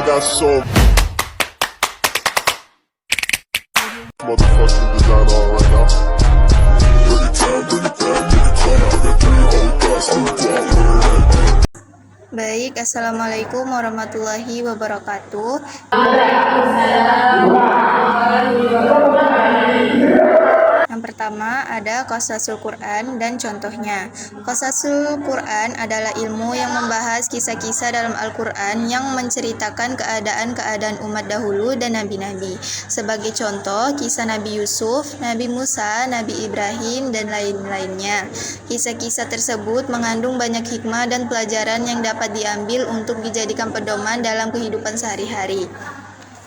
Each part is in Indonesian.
got so motherfucking design on right now. Bring it down, bring it down, bring it down. I got 3 old thoughts, new block, Baik, Assalamualaikum warahmatullahi wabarakatuh. Yang pertama ada Qasasul Quran dan contohnya. Qasasul Quran adalah ilmu yang membahas kisah-kisah dalam Al-Quran yang menceritakan keadaan-keadaan umat dahulu dan nabi-nabi. Sebagai contoh, kisah Nabi Yusuf, Nabi Musa, Nabi Ibrahim, dan lain-lainnya. Kisah-kisah tersebut mengandung banyak hikmah dan pelajaran yang dapat diambil untuk dijadikan pedoman dalam kehidupan sehari-hari.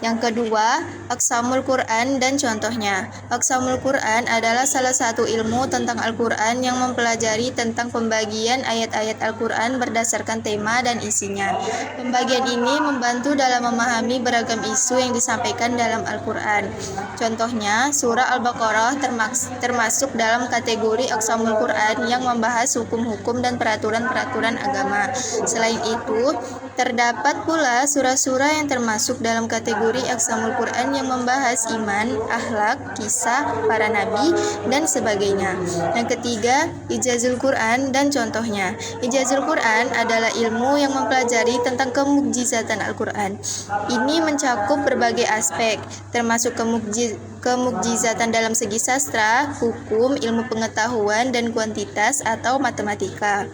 Yang kedua, Aqsamul Quran dan contohnya. Aqsamul Quran adalah salah satu ilmu tentang Al-Quran yang mempelajari tentang pembagian ayat-ayat Al-Quran berdasarkan tema dan isinya. Pembagian ini membantu dalam memahami beragam isu yang disampaikan dalam Al-Quran. Contohnya, surah Al-Baqarah termasuk dalam kategori Aqsamul Quran yang membahas hukum-hukum dan peraturan-peraturan agama. Selain itu, terdapat pula surah-surah yang termasuk dalam kategori Aqsamul Quran yang membahas iman, akhlak, kisah para nabi, dan sebagainya. Yang ketiga, Ijazul Quran dan contohnya. Ijazul Quran adalah ilmu yang mempelajari tentang kemukjizatan Al-Quran. Ini mencakup berbagai aspek, termasuk kemukjizatan dalam segi sastra, hukum, ilmu pengetahuan, dan kuantitas atau matematika.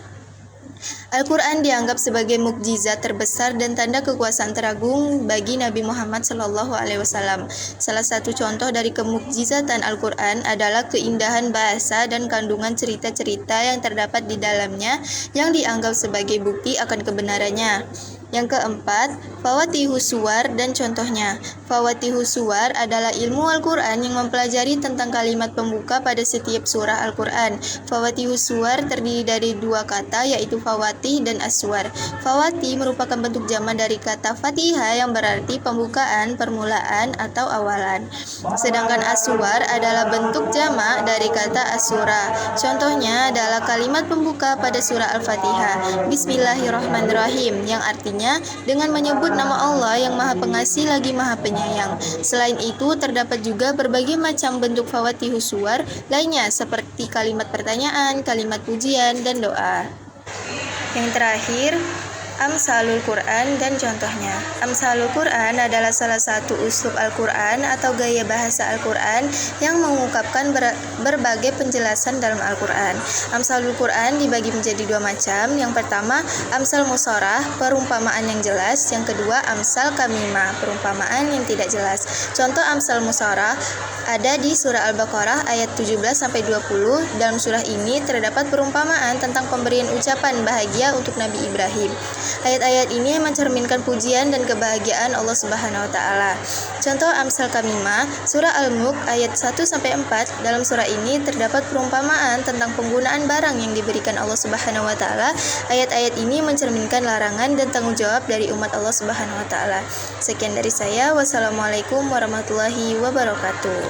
Al-Quran dianggap sebagai mukjizat terbesar dan tanda kekuasaan teragung bagi Nabi Muhammad SAW. Salah satu contoh dari kemukjizatan Al-Quran adalah keindahan bahasa dan kandungan cerita-cerita yang terdapat di dalamnya yang dianggap sebagai bukti akan kebenarannya. Yang keempat, Fawatihus Suwar dan contohnya. Fawatihus Suwar adalah ilmu Al-Quran yang mempelajari tentang kalimat pembuka pada setiap surah Al-Quran. Fawatihus Suwar terdiri dari dua kata, yaitu Fawatih dan Aswar. Fawatih merupakan bentuk jamak dari kata Fatihah yang berarti pembukaan, permulaan, atau awalan. Sedangkan Aswar adalah bentuk jamak dari kata Asura. Contohnya adalah kalimat pembuka pada surah Al-Fatihah, Bismillahirrahmanirrahim, yang artinya dengan menyebut nama Allah yang Maha Pengasih lagi Maha Penyayang. Selain itu, terdapat juga berbagai macam bentuk Fawatihus Suwar lainnya seperti kalimat pertanyaan, kalimat pujian, dan doa. Yang terakhir, Amsalul Quran dan contohnya. Amsalul Quran adalah salah satu uslub Al-Quran atau gaya bahasa Al-Quran yang mengungkapkan berbagai penjelasan dalam Al-Quran. Amsalul Quran dibagi menjadi dua macam. Yang pertama, Amsal Musharah, perumpamaan yang jelas. Yang kedua, Amsal Kamimah, perumpamaan yang tidak jelas. Contoh Amsal Musharah ada di surah Al-Baqarah ayat 17-20. Dalam surah ini terdapat perumpamaan tentang pemberian ucapan bahagia untuk Nabi Ibrahim. Ayat-ayat ini mencerminkan pujian dan kebahagiaan Allah Subhanahu wa taala. Contoh Amsal Kamimah, surah Al-Mulk ayat 1-4. Dalam surah ini terdapat perumpamaan tentang penggunaan barang yang diberikan Allah Subhanahu wa taala. Ayat-ayat ini mencerminkan larangan dan tanggung jawab dari umat Allah Subhanahu wa taala. Sekian dari saya. Wassalamualaikum warahmatullahi wabarakatuh.